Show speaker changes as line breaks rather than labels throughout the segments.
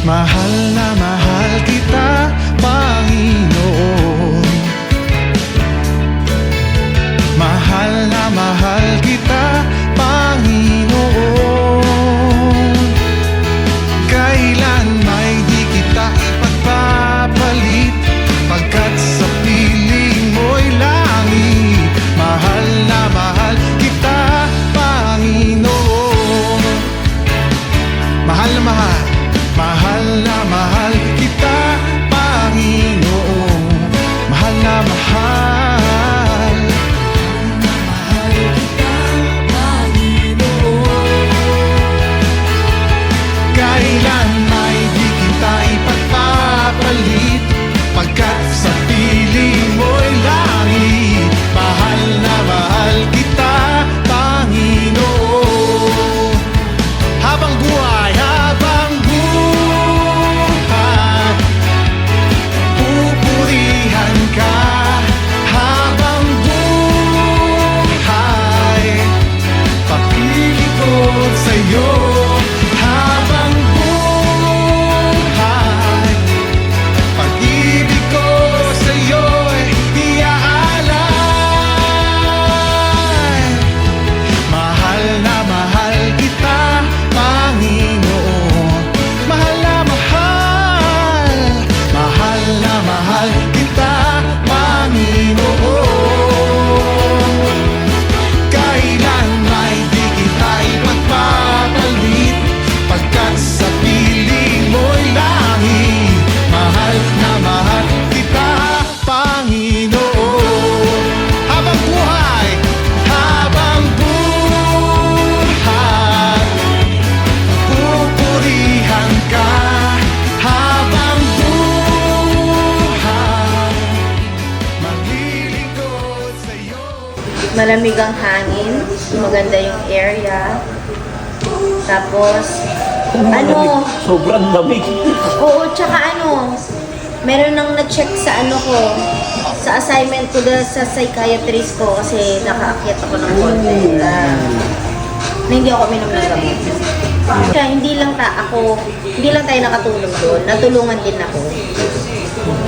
Mahal na mahal kita, Panginoon. Mahal na mahal kita, Panginoon. Kailan may di kita ipagpapalit, pagkat sa piling mo'y langit. Mahal na mahal kita, Panginoon. Mahal na mahal, mahal na mahal kita, Panginoon. Mahal na mahal, mahal kita, Panginoon. Kailan may di kita ipagpapalit, pagkat sa piling mo'y langit. Mahal na mahal kita, Panginoon. Habang buhay, habang buhay, pupurihan ka. Habang buhay, papiling ko sa'yo. Habang buhay, pag-ibig ko sa'yo'y iaalay. Mahal na mahal kita, Panginoon. Mahal na mahal, mahal na mahal kita, Panginoon. Kailan may di kita ipagpapalit, pagkat sa piling mo'y langit. Mahal na mahal kita, Panginoon. Habang buhay, habang buhay, pupurihan ka. Habang buhay, maglilingkod sa'yo.
Malamig ang hangin, maganda yung area. Tapos, ano,
Sobrang lamig.
oo, tsaka ano, meron nang na-check sa ano ko, sa assignment ko dahil sa psychiatrist ko kasi nakaakyat ako ng konti na hindi ako minom ng gamot. Kaya hindi lang tayo nakatulong doon, natulungan din ako.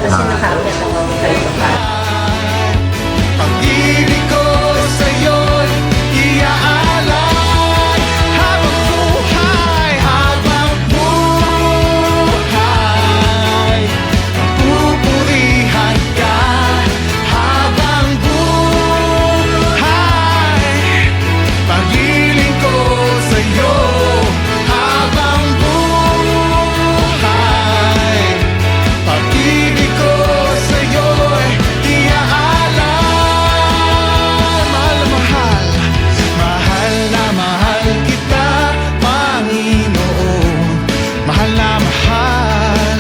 Kasi nakaakyat ako kahit pa.
Pag-ibig ko sa'yo'y iaalay. Habang buhay, habang buhay, pupurihan ka. Habang buhay, pag-ibig ko sa'yo. Habang buhay, pag-ibig ko sa'yo'y iaalay. Mahal na mahal, mahal na mahal kita, Panginoon. Mahal na mahal,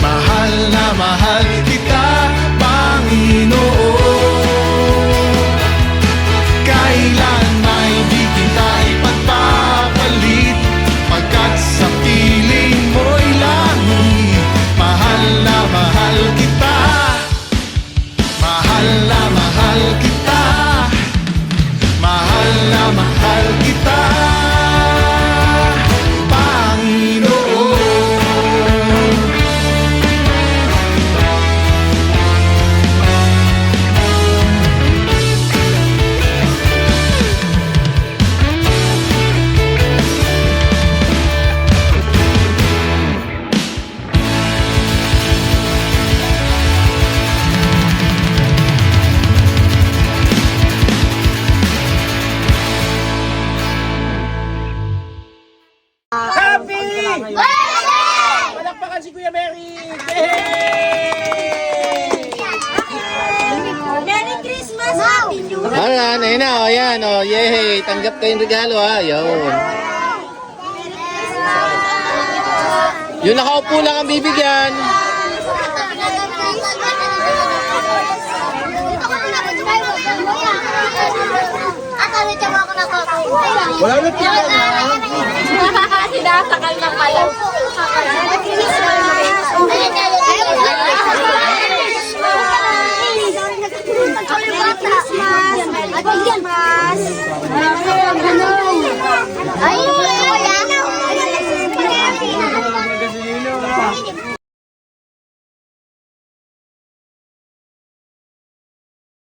mahal na mahal kita, Panginoon. Kailan may di kita ipagpapalit, pagkat sa piling mo'y langit. Mahal na mahal kita, mahal na mahal kita, mahal na mahal kita, Panginoon.
Palakpakan si Kuya Mary! Yay!
Merry Christmas! Happy New Year!
Ayan, ayun na, o yan, o, yay, tanggap kayong regalo, ha, yun. Yung nakaupo lang ang bibigyan.
Akala gamit yung ako nakakauwi.
Wala na pila na.
Sinasakal na pala.